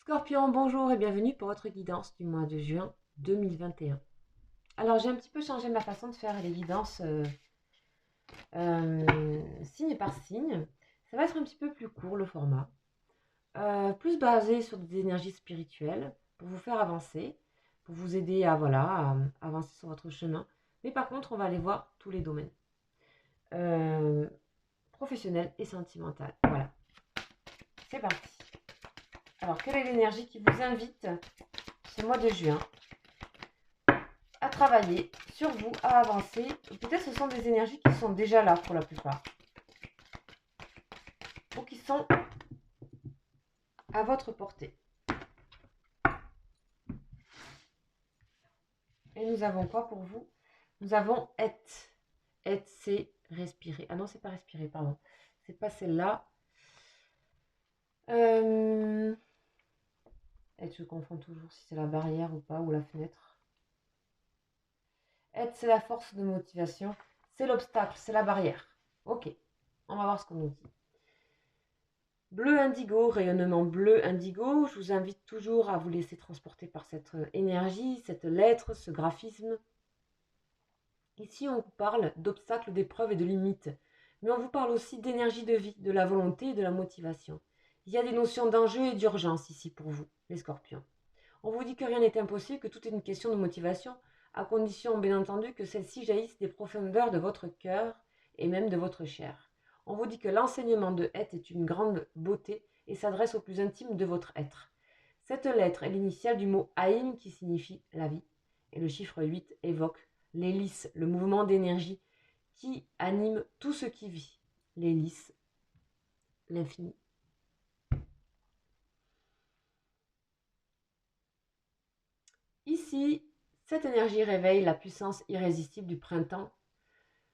Scorpion, bonjour et bienvenue pour votre guidance du mois de juin 2021. Alors, j'ai un petit peu changé ma façon de faire les guidances signe par signe. Ça va être un petit peu plus court le format, plus basé sur des énergies spirituelles pour vous faire avancer, pour vous aider à, à avancer sur votre chemin. Mais par contre, on va aller voir tous les domaines, professionnel et sentimental. Voilà, c'est parti. Alors, quelle est l'énergie qui vous invite ce mois de juin à travailler sur vous, à avancer? Peut-être ce sont des énergies qui sont déjà là pour la plupart, ou qui sont à votre portée. Et nous avons quoi pour vous? Nous avons être. Être, c'est respirer. Ah non, c'est pas respirer, pardon. C'est pas celle-là. Je confonds toujours si c'est la barrière ou pas, ou la fenêtre. Être, c'est la force de motivation. C'est l'obstacle, c'est la barrière. Ok, on va voir ce qu'on nous dit. Bleu indigo, rayonnement bleu indigo, je vous invite toujours à vous laisser transporter par cette énergie, cette lettre, ce graphisme. Ici, on vous parle d'obstacles, d'épreuves et de limites, mais on vous parle aussi d'énergie de vie, de la volonté et de la motivation. Il y a des notions d'enjeu et d'urgence ici pour vous, les scorpions. On vous dit que rien n'est impossible, que tout est une question de motivation, à condition bien entendu que celle-ci jaillisse des profondeurs de votre cœur et même de votre chair. On vous dit que l'enseignement de Heth est une grande beauté et s'adresse au plus intime de votre être. Cette lettre est l'initiale du mot Aïn qui signifie la vie, et le chiffre 8 évoque l'hélice, le mouvement d'énergie qui anime tout ce qui vit. L'hélice, l'infini. Ici, cette énergie réveille la puissance irrésistible du printemps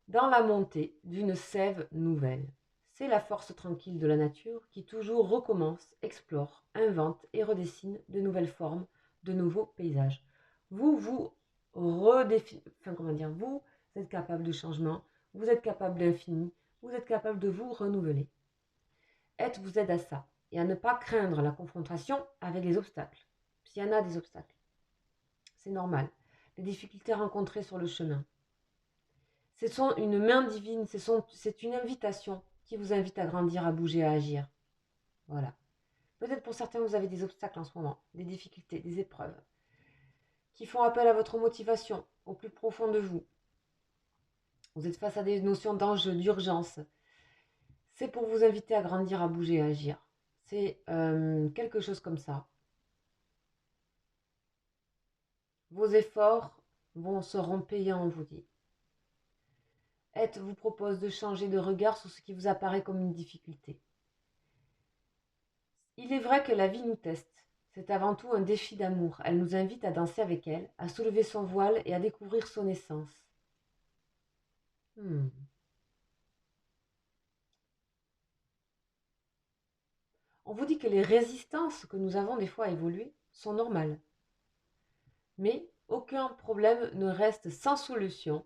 dans la montée d'une sève nouvelle. C'est la force tranquille de la nature qui toujours recommence, explore, invente et redessine de nouvelles formes, de nouveaux paysages. Vous vous êtes capable de changement, vous êtes capable d'infini, vous êtes capable de vous renouveler. Être vous aide à ça et à ne pas craindre la confrontation avec les obstacles. S'il y en a des obstacles, c'est normal. Les difficultés rencontrées sur le chemin. Ce sont une main divine, c'est une invitation qui vous invite à grandir, à bouger, à agir. Voilà. Peut-être pour certains, vous avez des obstacles en ce moment, des difficultés, des épreuves, qui font appel à votre motivation, au plus profond de vous. Vous êtes face à des notions d'enjeu, d'urgence. C'est pour vous inviter à grandir, à bouger, à agir. C'est quelque chose comme ça. Vos efforts seront payants, on vous dit. Heth vous propose de changer de regard sur ce qui vous apparaît comme une difficulté. Il est vrai que la vie nous teste. C'est avant tout un défi d'amour. Elle nous invite à danser avec elle, à soulever son voile et à découvrir son essence. On vous dit que les résistances que nous avons des fois à évoluer sont normales. Mais aucun problème ne reste sans solution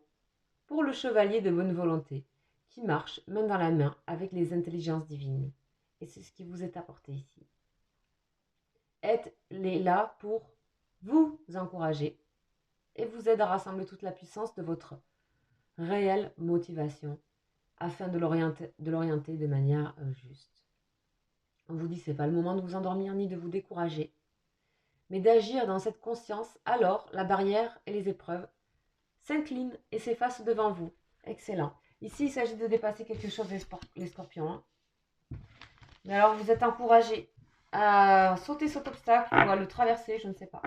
pour le chevalier de bonne volonté qui marche main dans la main avec les intelligences divines. Et c'est ce qui vous est apporté ici. Heth est là pour vous encourager et vous aide à rassembler toute la puissance de votre réelle motivation afin de l'orienter de manière juste. On vous dit que ce n'est pas le moment de vous endormir ni de vous décourager, mais d'agir dans cette conscience, alors la barrière et les épreuves s'inclinent et s'effacent devant vous. Excellent. Ici, il s'agit de dépasser quelque chose, les scorpions. Hein. Mais alors, vous êtes encouragés à sauter cet obstacle ou à le traverser, je ne sais pas.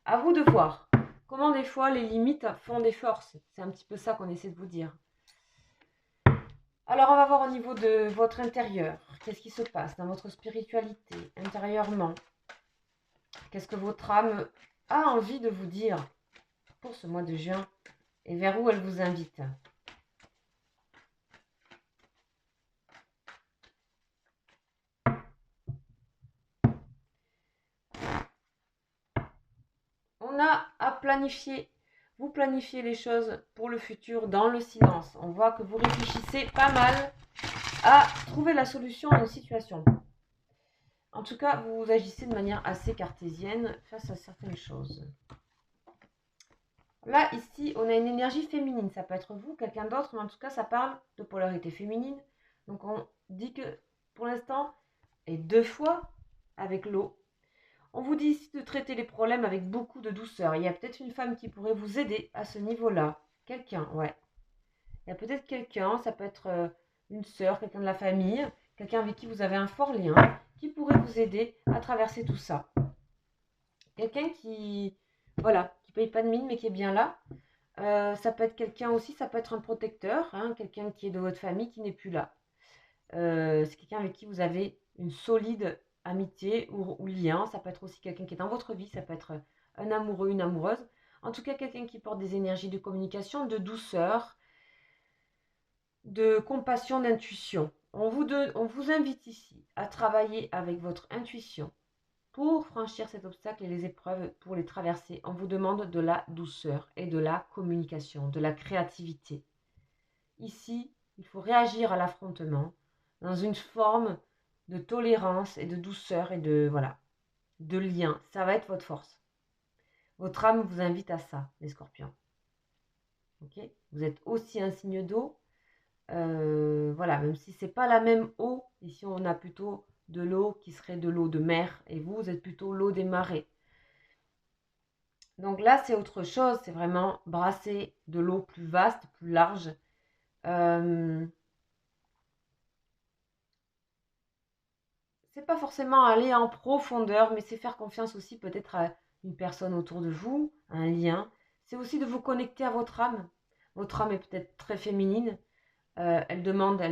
À vous de voir comment des fois les limites font des forces. C'est un petit peu ça qu'on essaie de vous dire. Alors, on va voir au niveau de votre intérieur. Qu'est-ce qui se passe dans votre spiritualité, intérieurement? Qu'est-ce que votre âme a envie de vous dire pour ce mois de juin et vers où elle vous invite? On a à planifier. Vous planifiez les choses pour le futur dans le silence. On voit que vous réfléchissez pas mal à trouver la solution à une situation. En tout cas, vous agissez de manière assez cartésienne face à certaines choses. Là, ici, on a une énergie féminine. Ça peut être vous, quelqu'un d'autre, mais en tout cas, ça parle de polarité féminine. Donc, on dit que, pour l'instant, et 2 fois avec l'eau, on vous dit ici de traiter les problèmes avec beaucoup de douceur. Il y a peut-être une femme qui pourrait vous aider à ce niveau-là. Quelqu'un, ouais. Il y a peut-être quelqu'un, ça peut être une sœur, quelqu'un de la famille, quelqu'un avec qui vous avez un fort lien, qui pourrait vous aider à traverser tout ça. Quelqu'un qui, voilà, qui paye pas de mine mais qui est bien là. Ça peut être quelqu'un aussi, ça peut être un protecteur, hein, quelqu'un qui est de votre famille qui n'est plus là. C'est quelqu'un avec qui vous avez une solide amitié ou lien. Ça peut être aussi quelqu'un qui est dans votre vie, ça peut être un amoureux, une amoureuse. En tout cas, quelqu'un qui porte des énergies de communication, de douceur, de compassion, d'intuition. On vous invite ici à travailler avec votre intuition pour franchir cet obstacle et les épreuves, pour les traverser. On vous demande de la douceur et de la communication, de la créativité. Ici, il faut réagir à l'affrontement dans une forme de tolérance et de douceur et de, voilà, de lien. Ça va être votre force. Votre âme vous invite à ça, les scorpions. Okay, vous êtes aussi un signe d'eau. Voilà, même si c'est pas la même eau, ici on a plutôt de l'eau qui serait de l'eau de mer, et vous êtes plutôt l'eau des marais. Donc là, c'est autre chose, c'est vraiment brasser de l'eau plus vaste, plus large. C'est pas forcément aller en profondeur, mais c'est faire confiance aussi peut-être à une personne autour de vous, un lien. C'est aussi de vous connecter à votre âme. Votre âme est peut-être très féminine. Elle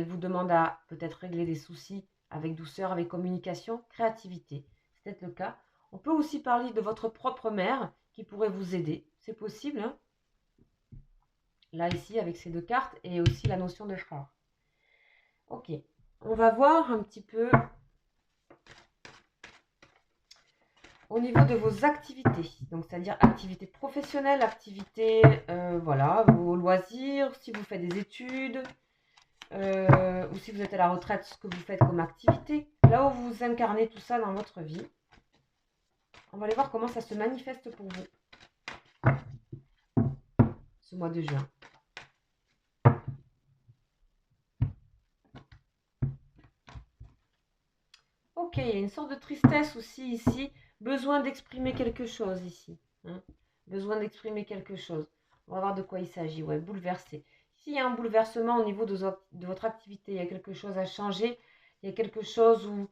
vous demande à peut-être régler des soucis avec douceur, avec communication, créativité. C'est peut-être le cas. On peut aussi parler de votre propre mère qui pourrait vous aider. C'est possible, hein. Là, ici, avec ces 2 cartes, et aussi la notion de frère. Ok, on va voir un petit peu au niveau de vos activités. Donc, c'est-à-dire activités professionnelles, activités, voilà, vos loisirs, si vous faites des études, ou si vous êtes à la retraite, ce que vous faites comme activité. Là où vous incarnez tout ça dans votre vie. On va aller voir comment ça se manifeste pour vous ce mois de juin. Ok, il y a une sorte de tristesse aussi ici. Besoin d'exprimer quelque chose ici. Hein, besoin d'exprimer quelque chose. On va voir de quoi il s'agit. Ouais, bouleversé. S'il y a un bouleversement au niveau de votre activité, il y a quelque chose à changer. Il y a quelque chose où...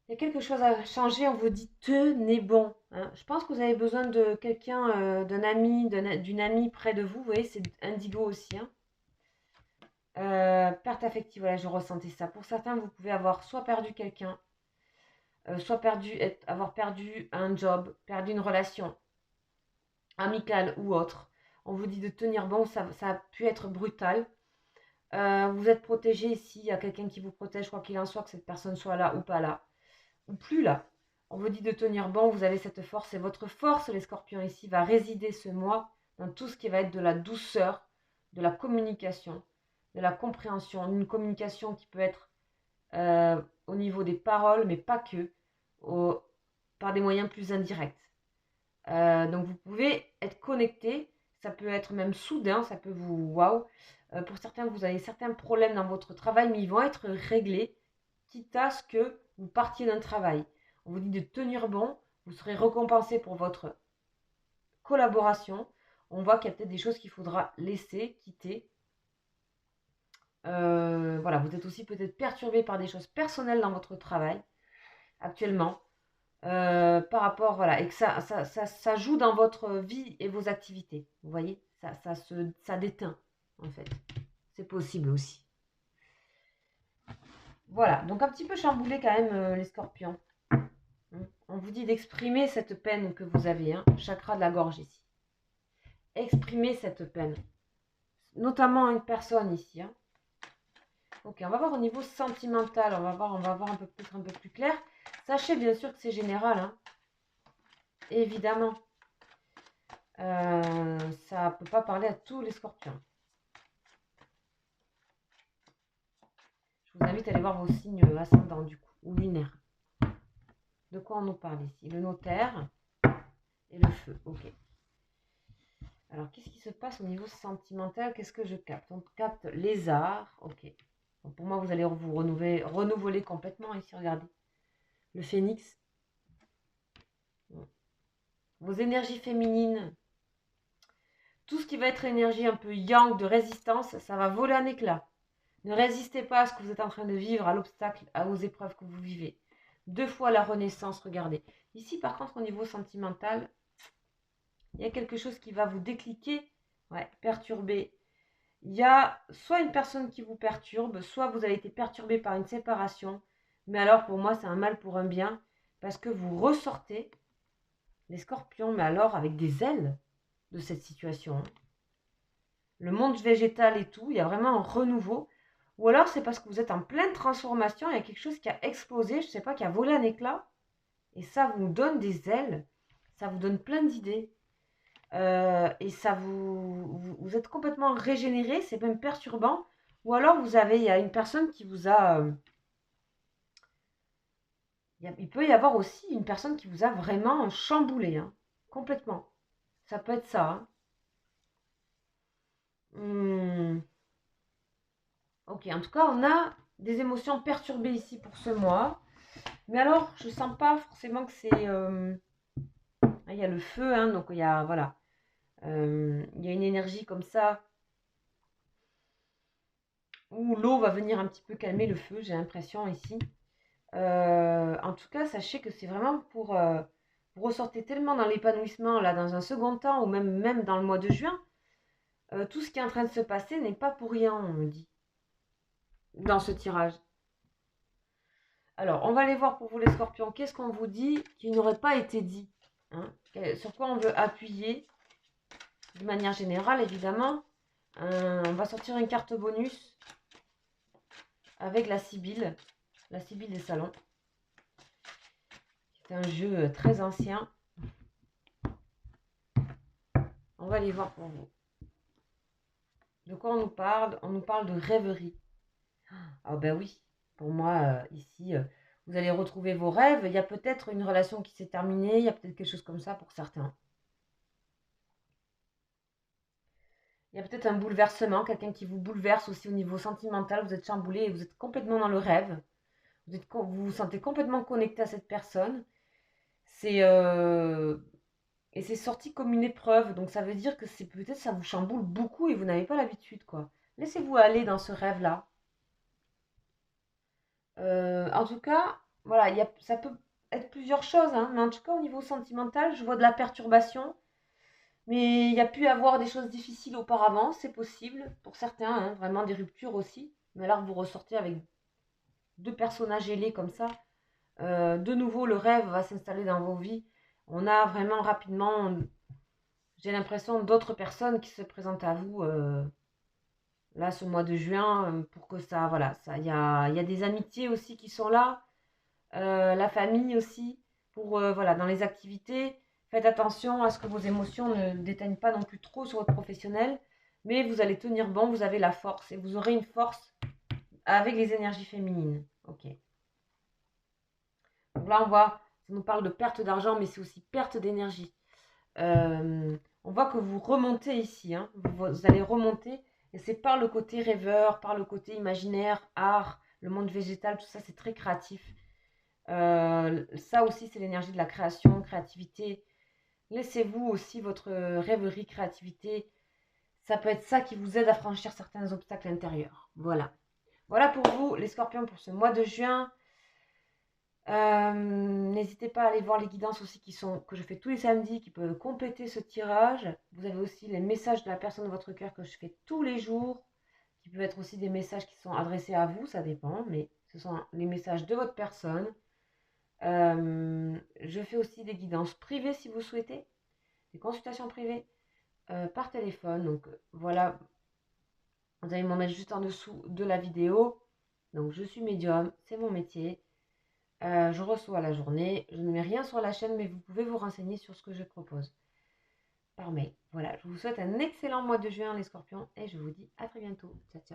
Il y a quelque chose à changer, on vous dit tenez bon. Hein. Je pense que vous avez besoin de quelqu'un, d'un ami, d'une amie près de vous. Vous voyez, c'est indigo aussi. Hein. Perte affective, voilà, je ressentais ça. Pour certains, vous pouvez avoir soit perdu quelqu'un, soit avoir perdu un job, perdu une relation amicale ou autre. On vous dit de tenir bon, ça a pu être brutal. Vous êtes protégé ici, il y a quelqu'un qui vous protège, quoi qu'il en soit, que cette personne soit là ou pas là, ou plus là. On vous dit de tenir bon, vous avez cette force, et votre force, les scorpions ici, va résider ce mois dans tout ce qui va être de la douceur, de la communication, de la compréhension, une communication qui peut être au niveau des paroles, mais pas que, par des moyens plus indirects. Donc vous pouvez être connecté, ça peut être même soudain, ça peut vous... Waouh. Pour certains, vous avez certains problèmes dans votre travail, mais ils vont être réglés, quitte à ce que vous partiez d'un travail. On vous dit de tenir bon, vous serez récompensé pour votre collaboration. On voit qu'il y a peut-être des choses qu'il faudra laisser, quitter. Voilà, vous êtes aussi peut-être perturbé par des choses personnelles dans votre travail actuellement. Par rapport, voilà, et que ça joue dans votre vie et vos activités. Vous voyez, ça déteint, en fait. C'est possible aussi. Voilà, donc un petit peu chamboulé quand même, les scorpions. On vous dit d'exprimer cette peine que vous avez, hein, chakra de la gorge ici. Exprimer cette peine, notamment à une personne ici. Hein. Ok, on va voir au niveau sentimental, on va voir un peu plus clair. Sachez bien sûr que c'est général, hein. Évidemment. Ça ne peut pas parler à tous les scorpions. Je vous invite à aller voir vos signes ascendants du coup. ou lunaire. De quoi on nous parle ici? Le notaire et le feu. Ok. Alors, qu'est-ce qui se passe au niveau sentimental? Qu'est-ce que je capte? On capte les arts. Ok. Donc, pour moi, vous allez vous renouveler complètement ici. Regardez. Le phénix. Vos énergies féminines. Tout ce qui va être énergie un peu yang, de résistance, ça va voler en éclats. Ne résistez pas à ce que vous êtes en train de vivre, à l'obstacle, aux épreuves que vous vivez. 2 fois la renaissance, regardez. Ici, par contre, au niveau sentimental, il y a quelque chose qui va vous décliquer, ouais, perturber. Il y a soit une personne qui vous perturbe, soit vous avez été perturbé par une séparation. Mais alors, pour moi, c'est un mal pour un bien, parce que vous ressortez, les scorpions, mais alors avec des ailes de cette situation. Le monde végétal et tout, il y a vraiment un renouveau. Ou alors, c'est parce que vous êtes en pleine transformation, il y a quelque chose qui a explosé, je ne sais pas, qui a volé un éclat. Et ça vous donne des ailes, ça vous donne plein d'idées. Et ça vous êtes complètement régénéré, c'est même perturbant. Ou alors il y a une personne qui vous a, il peut y avoir aussi une personne qui vous a vraiment chamboulé, hein, complètement. Ça peut être ça. Hein. Ok, en tout cas, on a des émotions perturbées ici pour ce mois. Mais alors, je sens pas forcément que c'est... il y a le feu, hein, donc il y a, voilà. Il y a une énergie comme ça où l'eau va venir un petit peu calmer le feu, j'ai l'impression ici. En tout cas, sachez que c'est vraiment pour... vous ressortez tellement dans l'épanouissement, là, dans un second temps, ou même dans le mois de juin. Tout ce qui est en train de se passer n'est pas pour rien, on me dit, dans ce tirage. Alors, on va aller voir pour vous les scorpions, qu'est-ce qu'on vous dit qui n'aurait pas été dit, hein, sur quoi on veut appuyer, de manière générale, évidemment. On va sortir une carte bonus avec la Sibylle des salons. C'est un jeu très ancien. On va aller voir pour vous. De quoi on nous parle? On nous parle de rêverie. Ah ben oui, pour moi, ici, vous allez retrouver vos rêves. Il y a peut-être une relation qui s'est terminée, il y a peut-être quelque chose comme ça pour certains. Il y a peut-être un bouleversement, quelqu'un qui vous bouleverse aussi au niveau sentimental. Vous êtes chamboulé et vous êtes complètement dans le rêve. Vous vous sentez complètement connecté à cette personne. Et c'est sorti comme une épreuve. Donc ça veut dire que c'est peut-être ça vous chamboule beaucoup et vous n'avez pas l'habitude, quoi. Laissez-vous aller dans ce rêve-là. En tout cas, voilà, ça peut être plusieurs choses, hein, mais en tout cas, au niveau sentimental, je vois de la perturbation. Mais il y a pu avoir des choses difficiles auparavant, c'est possible, pour certains, hein, vraiment des ruptures aussi. Mais alors, vous ressortez avec 2 personnages ailés comme ça. De nouveau, le rêve va s'installer dans vos vies. On a vraiment rapidement, j'ai l'impression, d'autres personnes qui se présentent à vous là, ce mois de juin, pour que ça, voilà, ça, il y a des amitiés aussi qui sont là. La famille aussi, pour voilà, dans les activités. Faites attention à ce que vos émotions ne déteignent pas non plus trop sur votre professionnel, mais vous allez tenir bon, vous avez la force et vous aurez une force avec les énergies féminines. Ok. Donc là, ça nous parle de perte d'argent, mais c'est aussi perte d'énergie. On voit que vous remontez ici, hein, vous allez remonter, et c'est par le côté rêveur, par le côté imaginaire, art, le monde végétal, tout ça, c'est très créatif. Ça aussi, c'est l'énergie de la création, créativité. Laissez-vous aussi votre rêverie, créativité. Ça peut être ça qui vous aide à franchir certains obstacles intérieurs. Voilà. Voilà pour vous, les scorpions, pour ce mois de juin. N'hésitez pas à aller voir les guidances aussi que je fais tous les samedis, qui peuvent compléter ce tirage. Vous avez aussi les messages de la personne de votre cœur que je fais tous les jours, qui peuvent être aussi des messages qui sont adressés à vous, ça dépend, mais ce sont les messages de votre personne. Je fais aussi des guidances privées si vous souhaitez, des consultations privées par téléphone. Donc voilà, vous allez m'en mettre juste en dessous de la vidéo. Donc je suis médium, c'est mon métier. Je reçois la journée. Je ne mets rien sur la chaîne, mais vous pouvez vous renseigner sur ce que je propose par mail. Voilà, je vous souhaite un excellent mois de juin les scorpions et je vous dis à très bientôt. Ciao, ciao.